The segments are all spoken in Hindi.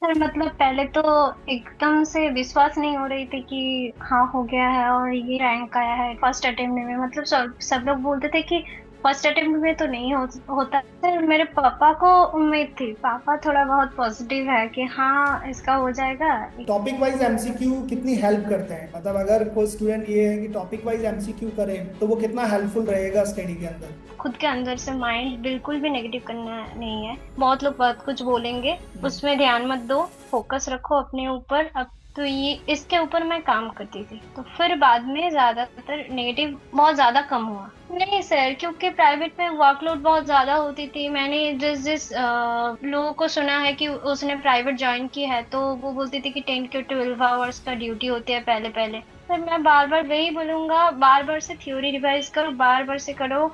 सर मतलब पहले तो एकदम से विश्वास नहीं हो रही थी कि हाँ हो गया है और ये रैंक आया है फर्स्ट अटेम्प्ट में। मतलब सब सब लोग बोलते थे कि फर्स्ट अटेम्प्ट में तो नहीं होता। सर मेरे पापा को उम्मीद थी, पापा थोड़ा बहुत पॉजिटिव है कि हाँ इसका हो जाएगा। टॉपिक वाइज एमसीक्यू कितनी हेल्प करते हैं, मतलब अगर कोई स्टूडेंट ये है कि टॉपिक वाइज एमसीक्यू करे तो वो कितना हेल्पफुल रहेगा स्टडी के अंदर। खुद के अंदर से माइंड बिल्कुल भी नेगेटिव करना नहीं है। बहुत लोग बहुत कुछ बोलेंगे, उसमें ध्यान मत दो, फोकस रखो अपने ऊपर। अब तो ये इसके ऊपर मैं काम करती थी तो फिर बाद में ज्यादातर नेगेटिव बहुत ज्यादा कम हुआ। नहीं सर, क्योंकि प्राइवेट में वर्कलोड बहुत ज्यादा होती थी। मैंने जिस जिस लोगों को सुना है कि उसने प्राइवेट ज्वाइन की है तो वो बोलती थी कि 10 to 12 आवर्स का ड्यूटी होती है पहले पहले। सर मैं बार बार वही बोलूंगा, बार बार से थ्योरी रिवाइज करो, बार बार से करो।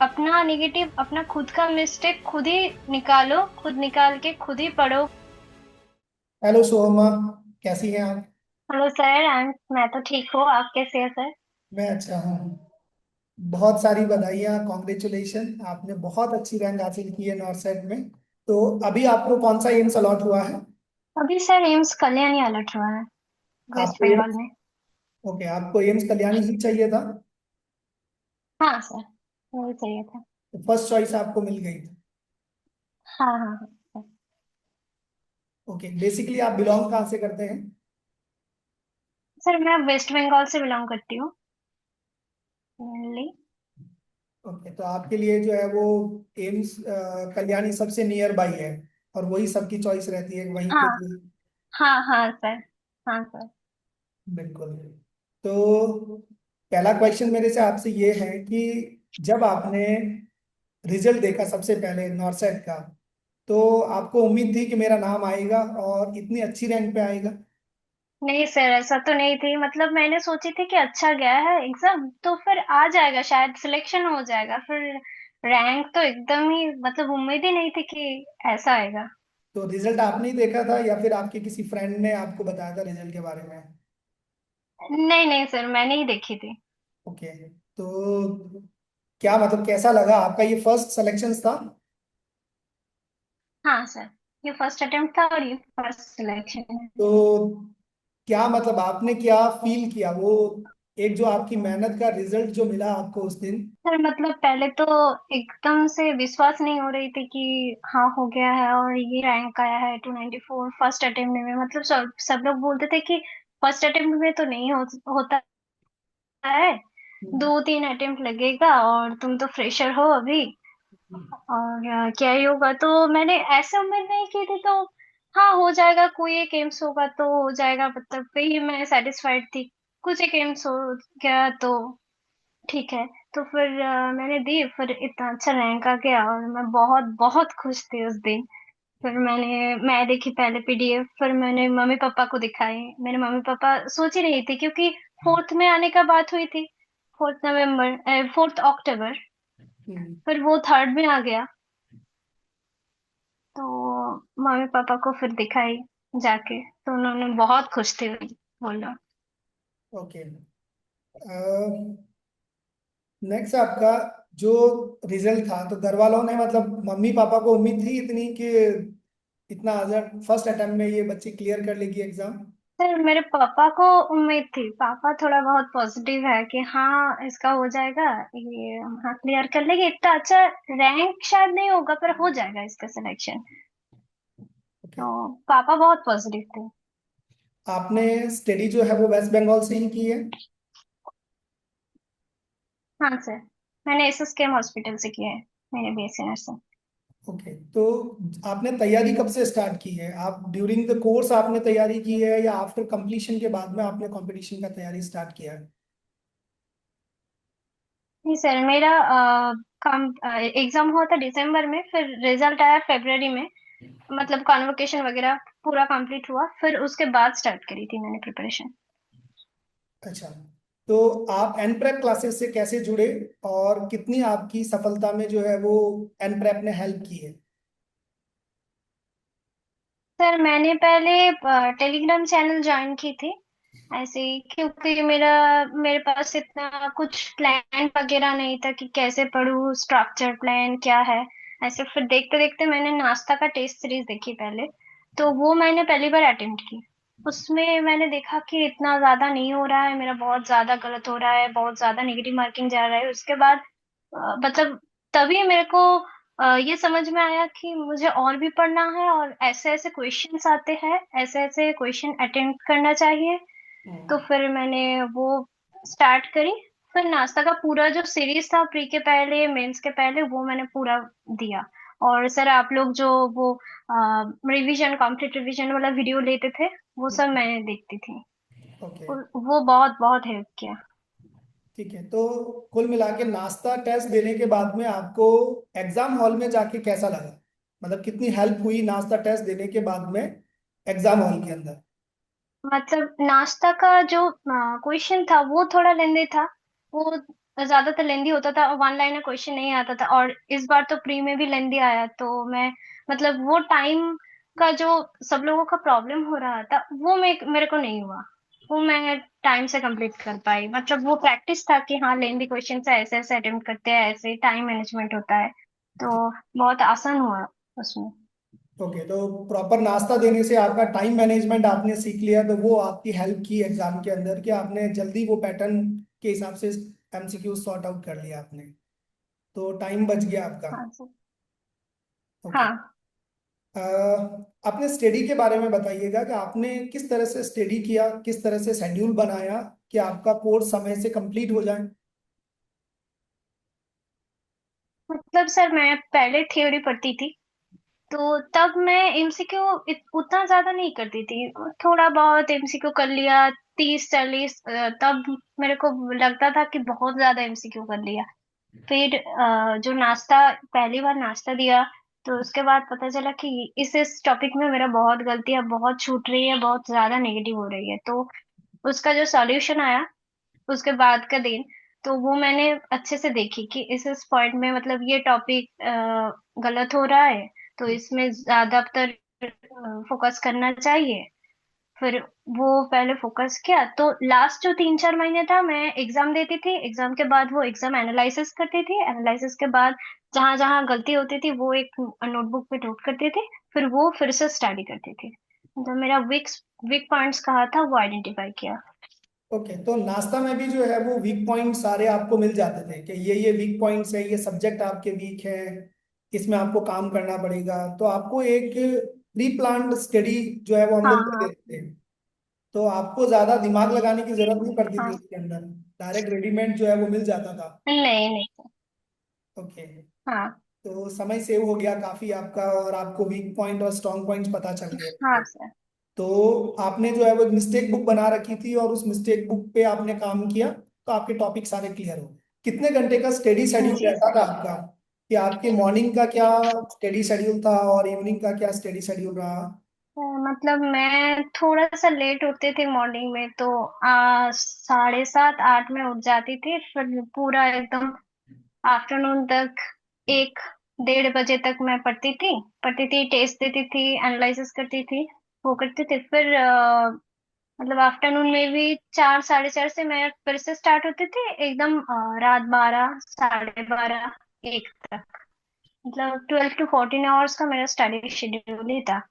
अपना नेगेटिव, अपना खुद का मिस्टेक खुद ही निकालो, खुद निकाल के खुद ही पढ़ो। हेलो सोहमा, कैसी हैं आप? हेलो सर, मैं तो ठीक हूँ, आप कैसे हैं सर? मैं अच्छा हूँ। बहुत सारी बधाइयाँ, कॉन्ग्रेचुलेशन, आपने बहुत अच्छी रैंक हासिल की है नॉर्थ साइड में। तो अभी आपको कौन सा एम्स अलॉट हुआ है? अभी सर एम्स कल्याणी अलर्ट हुआ है, वेस्ट आपको बंगाल एम्स, में। ओके, आपको एम्स कल्याणी ही चाहिए था? हाँ सर, वही चाहिए था। तो फर्स्ट चॉइस आपको मिल गई। हाँ हाँ हाँ सर। ओके, बेसिकली आप बिलोंग कहाँ से करते हैं? सर मैं वेस्ट बंगाल से बिलोंग करती हूँ मेनली। ओके, तो आपके लिए जो है वो एम्स कल्याणी सबसे नियर बाई है, और वही सबकी चॉइस रहती है वहीं पे हाँ जो। हाँ हाँ सर। हाँ सर। बिल्कुल। तो पहला क्वेश्चन मेरे से आपसे ये है कि जब आपने रिजल्ट देखा सबसे पहले नॉर्थ साइड का, तो आपको उम्मीद थी कि मेरा नाम आएगा और इतनी अच्छी रैंक पे आएगा? नहीं सर, ऐसा तो नहीं थी। मतलब मैंने सोची थी कि अच्छा गया है एग्जाम तो फिर आ जाएगा, शायद सिलेक्शन हो जाएगा। फिर रैंक तो एकदम ही, मतलब उम्मीद ही नहीं थी कि ऐसा आएगा। तो रिजल्ट आपने ही देखा था या फिर आपके किसी फ्रेंड ने आपको बताया था रिजल्ट के बारे में? नहीं नहीं सर, मैंने ही देखी थी। ओके, तो क्या मतलब कैसा लगा आपका, ये फर्स्ट सिलेक्शन था? हाँ सर, ये फर्स्ट अटेम्प्ट था और ये फर्स्ट सिलेक्शन है। तो क्या मतलब आपने क्या फील किया वो, एक जो आपकी मेहनत का रिजल्ट जो मिला आपको उस दिन? सर मतलब पहले तो एकदम से विश्वास नहीं हो रही थी कि हाँ हो गया है और ये रैंक आया है 294 फर्स्ट अटेम्प्ट में। मतलब सब सब लोग बोलते थे कि फर्स्ट अटेम्प्ट में तो नहीं होता है, 2 3 अटेम्प्ट लगेगा और तुम तो फ्रेशर हो अभी, और क्या ही होगा। तो मैंने ऐसे उम्मीद नहीं की थी। तो हाँ हो जाएगा, कोई एक एम्स होगा तो हो जाएगा, मतलब वही मैं सेटिस्फाइड थी। कुछ एक एम्स हो गया तो ठीक है। तो फिर मैंने दी, फिर इतना अच्छा रैंक आ गया और मैं बहुत बहुत खुश थी उस दिन। फिर मैं देखी पहले पीडीएफ, फिर मैंने मम्मी पापा को दिखाई। मेरे मम्मी पापा सोच ही नहीं थे क्योंकि फोर्थ में आने का बात हुई थी, 4 नवंबर 4 अक्टूबर। हम्म। फिर वो थर्ड में आ गया तो मम्मी पापा को फिर दिखाई जाके, तो उन्होंने बहुत खुश थे बोला। ओके, नेक्स्ट आपका जो रिजल्ट था, तो घर वालों ने मतलब मम्मी पापा को उम्मीद थी इतनी कि इतना फर्स्ट अटेम्प्ट में ये बच्ची क्लियर कर लेगी एग्जाम? सर मेरे पापा को उम्मीद थी, पापा थोड़ा बहुत पॉजिटिव है कि हाँ इसका हो जाएगा, ये हाँ क्लियर कर लेगी। इतना अच्छा रैंक शायद नहीं होगा पर हो जाएगा इसका सिलेक्शन। ओके, तो पापा बहुत पॉजिटिव थे। आपने स्टडी जो है वो वेस्ट बंगाल से ही की है? हाँ सर, मैंने एसएसकेएम हॉस्पिटल से किया है, मैंने बीएससी नर्सिंग। ओके, तो आपने तैयारी कब से स्टार्ट की है? आप ड्यूरिंग द कोर्स आपने तैयारी की है या आफ्टर कंप्लीशन के बाद में आपने कंपटीशन का तैयारी स्टार्ट किया है? नहीं सर, मेरा कम एग्जाम हुआ था दिसंबर में, फिर रिजल्ट आया फरवरी में। मतलब कॉन्वोकेशन वगैरह पूरा कंप्लीट हुआ, फिर उसके बाद स्टार्ट करी थी मैंने प्रिपरेशन। अच्छा, तो आप एन प्रेप क्लासेस से कैसे जुड़े और कितनी आपकी सफलता में जो है वो एन प्रेप ने हेल्प की है? सर मैंने पहले टेलीग्राम चैनल ज्वाइन की थी ऐसे ही, क्योंकि मेरे पास इतना कुछ प्लान वगैरह नहीं था कि कैसे पढूं, स्ट्रक्चर प्लान क्या है। ऐसे फिर देखते देखते मैंने नाश्ता का टेस्ट सीरीज देखी पहले। तो वो मैंने पहली बार अटेम्प्ट की। उसमें मैंने देखा कि इतना ज्यादा नहीं हो रहा है मेरा, बहुत ज्यादा गलत हो रहा है, बहुत ज्यादा नेगेटिव मार्किंग जा रहा है। उसके बाद मतलब तभी मेरे को ये समझ में आया कि मुझे और भी पढ़ना है, और ऐसे ऐसे क्वेश्चंस आते हैं, ऐसे ऐसे क्वेश्चन अटेम्प्ट करना चाहिए। तो हम्म। फिर मैंने वो स्टार्ट करी। फिर नाश्ता का पूरा जो सीरीज था, प्री के पहले मेंस के पहले, वो मैंने पूरा दिया। और सर आप लोग जो वो रिवीजन, कॉम्प्लीट रिवीजन वाला वीडियो लेते थे, वो सब मैंने देखती थी। ओके। वो बहुत बहुत हेल्प किया। ठीक है, तो कुल मिला के नाश्ता टेस्ट देने के बाद में आपको एग्जाम हॉल में जाके कैसा लगा? मतलब कितनी हेल्प हुई नाश्ता टेस्ट देने के बाद में एग्जाम हॉल के अंदर? मतलब नाश्ता का जो क्वेश्चन था वो थोड़ा लेंदी था। वो ज्यादातर लेंदी होता था, और वन लाइनर क्वेश्चन नहीं आता था। और इस बार तो प्री में भी लेंदी आया, तो मैं मतलब वो टाइम का जो सब लोगों का प्रॉब्लम हो रहा था, वो मेरे को नहीं हुआ। वो मैं टाइम से कंप्लीट कर पाई। मतलब वो प्रैक्टिस था कि हाँ, लेंदी क्वेश्चन से ऐसे ऐसे अटेम्प्ट करते हैं, ऐसे टाइम मैनेजमेंट होता है। तो बहुत आसान हुआ उसमें। ओके, तो प्रॉपर नाश्ता देने से आपका टाइम मैनेजमेंट आपने सीख लिया, तो वो आपकी हेल्प की एग्जाम के अंदर कि आपने जल्दी वो पैटर्न के हिसाब से एमसीक्यू सॉर्ट आउट कर लिया आपने, तो टाइम बच गया आपका। हाँ सर। ओके। हाँ। अपने स्टडी के बारे में बताइएगा कि आपने किस तरह से स्टडी किया, किस तरह से शेड्यूल बनाया कि आपका कोर्स समय से कंप्लीट हो जाए। मतलब सर मैं पहले थ्योरी पढ़ती थी, तो तब मैं एमसीक्यू उतना ज्यादा नहीं करती थी। थोड़ा बहुत एमसीक्यू कर लिया, 30 40। तब मेरे को लगता था कि बहुत ज्यादा एमसीक्यू कर लिया। फिर जो नाश्ता, पहली बार नाश्ता दिया, तो उसके बाद पता चला कि इस टॉपिक में मेरा बहुत गलती है, बहुत छूट रही है, बहुत ज्यादा नेगेटिव हो रही है। तो उसका जो सॉल्यूशन आया उसके बाद का दिन, तो वो मैंने अच्छे से देखी कि इस पॉइंट में मतलब ये टॉपिक गलत हो रहा है, तो इसमें ज्यादातर फोकस करना चाहिए। फिर वो पहले फोकस किया, तो लास्ट जो 3 4 महीने था मैं एग्जाम देती थी। एग्जाम के बाद वो एग्जाम एनालिसिस करती थी। एनालिसिस के बाद जहां जहां गलती होती थी वो एक नोटबुक पे नोट करती थी। फिर वो फिर से स्टडी करती थी। तो मेरा वीक वीक पॉइंट्स कहा था वो आइडेंटिफाई किया। ओके, तो नाश्ता में भी जो है वो वीक पॉइंट सारे आपको मिल जाते थे कि ये वीक पॉइंट्स है, ये सब्जेक्ट आपके वीक है, इसमें आपको काम करना पड़ेगा, तो आपको एक प्री प्लान्ड स्टडी जो है वो हम हाँ लोग दे हाँ। देते थे। तो आपको ज्यादा दिमाग लगाने की जरूरत नहीं पड़ती थी हाँ। उसके अंदर, डायरेक्ट रेडीमेड जो है वो मिल जाता था। नहीं नहीं। ओके, हाँ। तो समय सेव हो गया काफी आपका, और आपको वीक पॉइंट और स्ट्रॉन्ग पॉइंट्स पता चल गए हाँ थे। सर। तो आपने जो है वो मिस्टेक बुक बना रखी थी और उस मिस्टेक बुक पे आपने काम किया, तो आपके टॉपिक सारे क्लियर हो गए। कितने घंटे का स्टडी शेड्यूल जी रहता सर। था आपका? कि आपके मॉर्निंग का क्या स्टडी शेड्यूल था और इवनिंग का क्या स्टडी शेड्यूल रहा? मतलब मैं थोड़ा सा लेट उठती थी मॉर्निंग में, तो 7:30 8 में उठ जाती थी। फिर पूरा एकदम आफ्टरनून तक, 1 1:30 बजे तक मैं पढ़ती थी, टेस्ट देती थी, एनालिसिस करती थी, वो करती थी। फिर मतलब आफ्टरनून में भी 4 4:30 से मैं फिर से स्टार्ट होती थी, एकदम रात 12 12:30 1 तक। मतलब 12 to 14 आवर्स का मेरा स्टडी शेड्यूल ही था।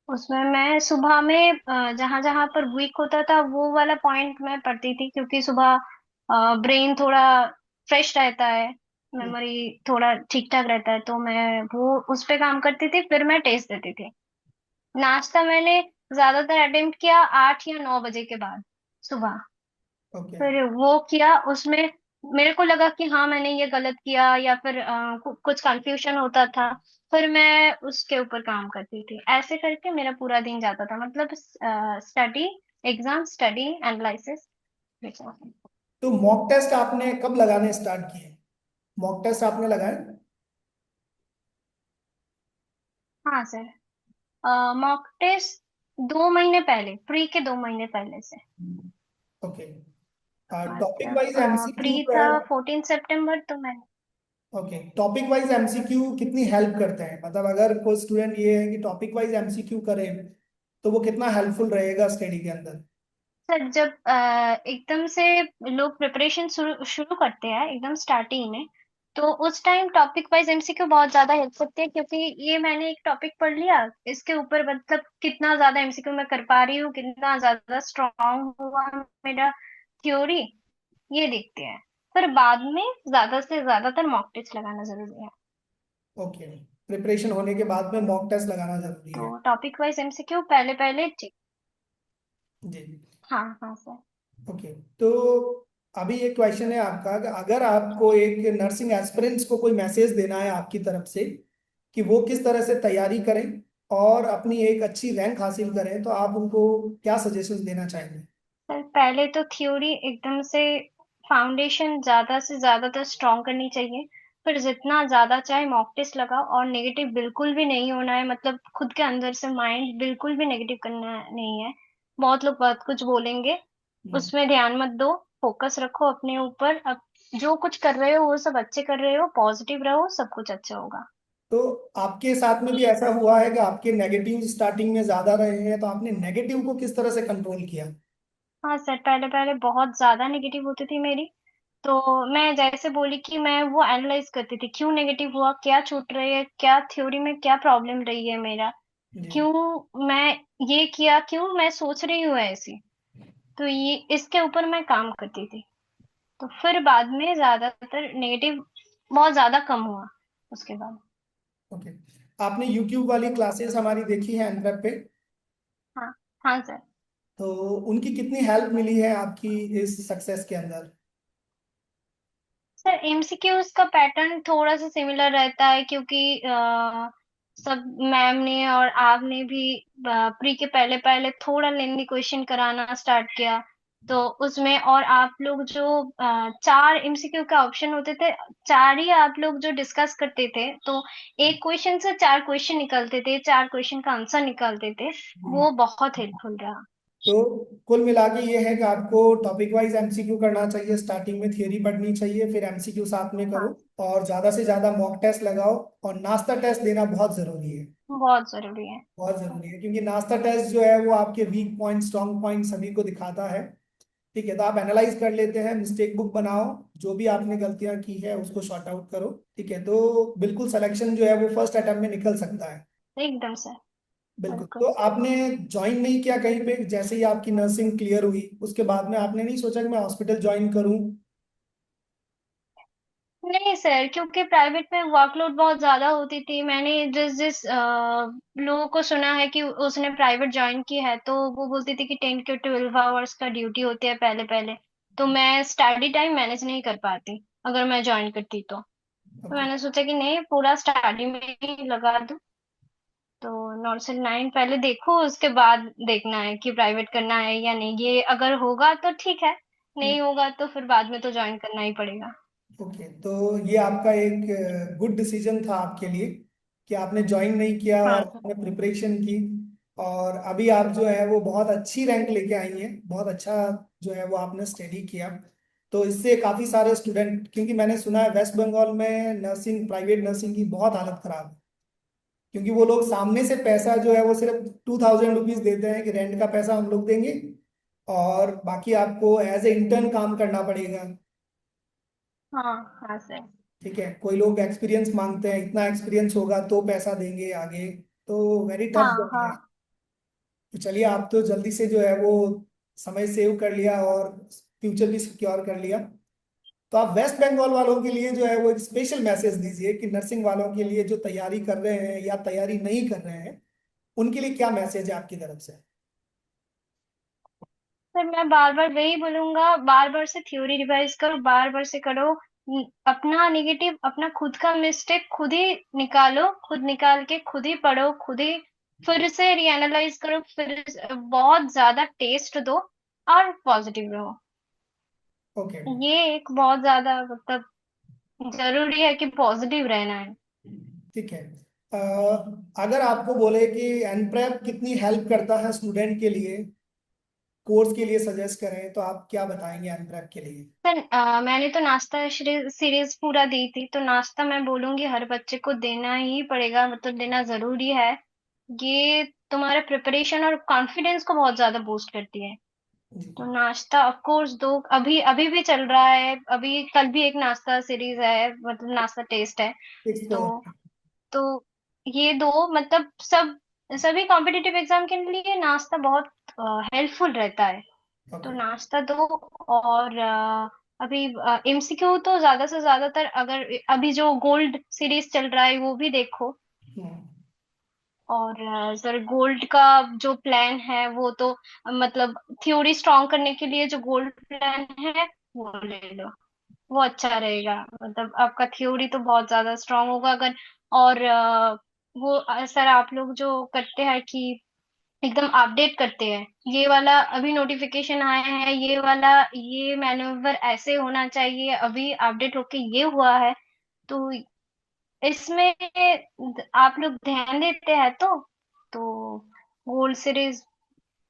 उसमें मैं सुबह में जहां जहां पर वीक होता था वो वाला पॉइंट मैं पढ़ती थी, क्योंकि सुबह ब्रेन थोड़ा फ्रेश रहता है, मेमोरी थोड़ा ठीक ठाक रहता है, तो मैं वो उस पे काम करती थी। फिर मैं टेस्ट देती थी। नाश्ता मैंने ज्यादातर अटेम्प्ट किया 8 या 9 बजे के बाद सुबह। ओके। फिर वो किया, उसमें मेरे को लगा कि हाँ मैंने ये गलत किया, या फिर कुछ कंफ्यूजन होता था, फिर मैं उसके ऊपर काम करती थी। ऐसे करके मेरा पूरा दिन जाता था, मतलब स्टडी, एग्जाम, स्टडी, एनालिसिस। तो मॉक टेस्ट आपने कब लगाने स्टार्ट किए? मॉक टेस्ट आपने लगाए? हाँ सर। मॉक टेस्ट 2 महीने पहले, प्री के 2 महीने पहले से। ओके। टॉपिक मतलब वाइज एमसीक्यू प्री जो था है, 14 सितंबर, तो मैं। ओके, टॉपिक वाइज एमसीक्यू कितनी हेल्प करते हैं? मतलब अगर कोई स्टूडेंट ये है कि टॉपिक वाइज एमसीक्यू करे, तो वो कितना हेल्पफुल रहेगा स्टडी के अंदर? सर जब एकदम से लोग प्रिपरेशन शुरू शुरू करते हैं एकदम स्टार्टिंग में, तो उस टाइम टॉपिक वाइज एमसीक्यू बहुत ज्यादा हेल्प करते हैं, क्योंकि ये मैंने एक टॉपिक पढ़ लिया, इसके ऊपर मतलब कितना ज्यादा एमसीक्यू मैं कर पा रही हूँ, कितना ज्यादा स्ट्रांग हुआ मेरा थ्योरी, ये देखते हैं। पर बाद में ज्यादा से ज्यादातर मॉक टेस्ट लगाना जरूरी है। ओके, प्रिपरेशन होने के बाद में मॉक टेस्ट लगाना जरूरी है। तो टॉपिक वाइज एमसीक्यू पहले पहले ठीक। जी। हाँ हाँ सर। ओके, तो अभी एक क्वेश्चन है आपका कि अगर आपको एक नर्सिंग एस्पिरेंट्स को कोई मैसेज देना है आपकी तरफ से कि वो किस तरह से तैयारी करें और अपनी एक अच्छी रैंक हासिल करें, तो आप उनको क्या सजेशंस देना चाहेंगे? सर पहले तो थ्योरी एकदम से फाउंडेशन ज्यादा से ज्यादातर स्ट्रॉन्ग करनी चाहिए। फिर जितना ज्यादा चाहे मॉक टेस्ट लगाओ, और नेगेटिव बिल्कुल भी नहीं होना है, मतलब खुद के अंदर से माइंड बिल्कुल भी नेगेटिव करना नहीं है। बहुत लोग बहुत कुछ बोलेंगे, हम्म। उसमें ध्यान मत दो। फोकस रखो अपने ऊपर, अब जो कुछ कर रहे हो वो सब अच्छे कर रहे हो, पॉजिटिव रहो, सब कुछ अच्छा होगा। तो आपके साथ में भी ऐसा हुआ है कि आपके नेगेटिव स्टार्टिंग में ज्यादा रहे हैं, तो आपने नेगेटिव को किस तरह से कंट्रोल किया? हाँ सर, पहले पहले बहुत ज्यादा नेगेटिव होती थी मेरी। तो मैं जैसे बोली कि मैं वो एनालाइज करती थी, क्यों नेगेटिव हुआ, क्या छूट रही है, क्या थ्योरी में क्या प्रॉब्लम रही है मेरा, जी। क्यों मैं ये किया, क्यों मैं सोच रही हूँ ऐसी। तो ये इसके ऊपर मैं काम करती थी। तो फिर बाद में ज्यादातर नेगेटिव बहुत ज्यादा कम हुआ उसके बाद। ओके, आपने यूट्यूब वाली क्लासेस हमारी देखी है एनप्रेप पे? हाँ हाँ सर। तो उनकी कितनी हेल्प मिली है आपकी इस सक्सेस के अंदर? सर एमसीक्यूज का पैटर्न थोड़ा सा सिमिलर रहता है, क्योंकि सब मैम ने और आपने भी प्री के पहले पहले थोड़ा लेंदी क्वेश्चन कराना स्टार्ट किया। तो उसमें और आप लोग जो चार एमसीक्यू का ऑप्शन होते थे, चार ही आप लोग जो डिस्कस करते थे, तो एक क्वेश्चन से चार क्वेश्चन निकलते थे, चार क्वेश्चन का आंसर निकालते थे। वो बहुत हेल्पफुल रहा। तो कुल मिला के ये है कि आपको टॉपिक वाइज एमसीक्यू करना चाहिए, स्टार्टिंग में थियरी पढ़नी चाहिए, फिर एमसीक्यू साथ में करो, हाँ, और ज्यादा से ज्यादा मॉक टेस्ट लगाओ, और नाश्ता टेस्ट देना बहुत जरूरी है। बहुत जरूरी है। बहुत जरूरी है, क्योंकि नाश्ता टेस्ट जो है वो आपके वीक पॉइंट स्ट्रॉन्ग पॉइंट सभी को दिखाता है। ठीक है, तो आप एनालाइज कर लेते हैं, मिस्टेक बुक बनाओ, जो भी आपने गलतियां की है उसको शॉर्ट आउट करो। ठीक है, तो बिल्कुल सिलेक्शन जो है वो फर्स्ट अटेम्प्ट में निकल सकता है। एकदम सर। बिल्कुल। बिल्कुल। तो आपने ज्वाइन नहीं किया कहीं पे, जैसे ही आपकी नर्सिंग क्लियर हुई उसके बाद में आपने नहीं सोचा कि मैं हॉस्पिटल ज्वाइन करूं? नहीं सर, क्योंकि प्राइवेट में वर्कलोड बहुत ज्यादा होती थी। मैंने जिस जिस लोगों को सुना है कि उसने प्राइवेट ज्वाइन की है, तो वो बोलती थी कि 10 to 12 आवर्स का ड्यूटी होती है पहले पहले। तो मैं स्टडी टाइम मैनेज नहीं कर पाती अगर मैं ज्वाइन करती तो ओके। मैंने सोचा कि नहीं, पूरा स्टडी में ही लगा दूं। तो नॉट से 9 पहले देखो, उसके बाद देखना है कि प्राइवेट करना है या नहीं। ये अगर होगा तो ठीक है, नहीं होगा तो फिर बाद में तो ज्वाइन करना ही पड़ेगा। ओके, तो ये आपका एक गुड डिसीजन था आपके लिए कि आपने ज्वाइन नहीं किया और हाँ सर। आपने प्रिपरेशन की, और अभी आप जो है वो बहुत अच्छी रैंक लेके आई हैं, बहुत अच्छा जो है वो आपने स्टडी किया। तो इससे काफ़ी सारे स्टूडेंट, क्योंकि मैंने सुना है वेस्ट बंगाल में नर्सिंग, प्राइवेट नर्सिंग की बहुत हालत खराब है, क्योंकि वो लोग सामने से पैसा जो है वो सिर्फ 2,000 रुपीज देते हैं कि रेंट का पैसा हम लोग देंगे, और बाकी आपको एज ए इंटर्न काम करना पड़ेगा। हाँ हाँ सर। ठीक है, कोई लोग एक्सपीरियंस मांगते हैं, इतना एक्सपीरियंस होगा तो पैसा देंगे आगे। तो वेरी टफ हाँ जॉब हाँ। है। तो चलिए, आप तो जल्दी से जो है वो समय सेव कर लिया और फ्यूचर भी सिक्योर कर लिया। तो आप वेस्ट बंगाल वालों के लिए जो है वो एक स्पेशल मैसेज दीजिए कि नर्सिंग वालों के लिए जो तैयारी कर रहे हैं या तैयारी नहीं कर रहे हैं, उनके लिए क्या मैसेज है आपकी तरफ से? सर मैं बार बार वही बोलूंगा, बार बार से थ्योरी रिवाइज करो, बार बार से करो। अपना निगेटिव, अपना खुद का मिस्टेक खुद ही निकालो, खुद निकाल के खुद ही पढ़ो, खुद ही फिर से रीएनालाइज करो, फिर बहुत ज्यादा टेस्ट दो और पॉजिटिव रहो। ओके। ये एक बहुत ज्यादा मतलब जरूरी है कि पॉजिटिव रहना है। ठीक है। अ, अगर आपको बोले कि एनप्रेप कितनी हेल्प करता है स्टूडेंट के लिए, कोर्स के लिए सजेस्ट करें, तो आप क्या बताएंगे एनप्रेप के लिए? सर मैंने तो नाश्ता सीरीज पूरा दी थी, तो नाश्ता मैं बोलूंगी हर बच्चे को देना ही पड़ेगा, मतलब देना जरूरी है। ये तुम्हारे प्रिपरेशन और कॉन्फिडेंस को बहुत ज्यादा बूस्ट करती है। जी। तो नाश्ता ऑफ कोर्स दो, अभी अभी भी चल रहा है, अभी कल भी एक नाश्ता सीरीज है, मतलब नाश्ता टेस्ट है। फिक्स तो तो तो ये दो, मतलब सभी कॉम्पिटिटिव एग्जाम के लिए नाश्ता बहुत हेल्पफुल रहता है। तो ओके। नाश्ता दो। और अभी एमसीक्यू तो ज्यादा से ज्यादातर, अगर अभी जो गोल्ड सीरीज चल रहा है वो भी देखो। हम्म। और सर गोल्ड का जो प्लान है वो तो, मतलब थ्योरी स्ट्रॉन्ग करने के लिए जो गोल्ड प्लान है वो ले लो, वो अच्छा रहेगा। मतलब आपका थ्योरी तो बहुत ज्यादा स्ट्रांग होगा अगर। और वो सर आप लोग जो करते हैं कि एकदम अपडेट करते हैं, ये वाला अभी नोटिफिकेशन आया है, ये वाला ये मैन्यूवर ऐसे होना चाहिए, अभी अपडेट होके ये हुआ है। तो इसमें आप लोग ध्यान देते हैं तो गोल्ड सीरीज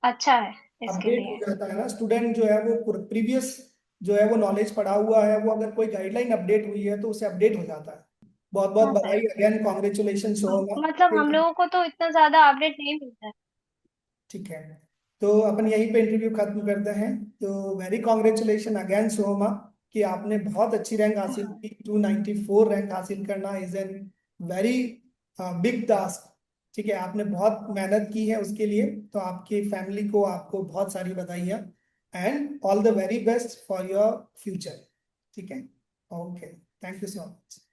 अच्छा है इसके अपडेट हो लिए। जाता है ना स्टूडेंट जो है वो प्रीवियस जो है वो नॉलेज पढ़ा हुआ है, वो अगर कोई गाइडलाइन अपडेट हुई है तो उसे अपडेट हो जाता है। बहुत बहुत हाँ सर। बधाई अगेन, कॉन्ग्रेचुलेशन होगा। मतलब हम लोगों को तो इतना ज्यादा अपडेट नहीं मिलता है। ठीक है, तो अपन यहीं पे इंटरव्यू खत्म करते हैं। तो वेरी कॉन्ग्रेचुलेशन अगेन सोमा, कि आपने बहुत अच्छी रैंक हासिल हाँ। की। 294 रैंक हासिल करना is an very big task. ठीक है, आपने बहुत मेहनत की है उसके लिए, तो आपकी फैमिली को आपको बहुत सारी बधाइयाँ, and all the very best for your future. ठीक है, okay, thank you so much.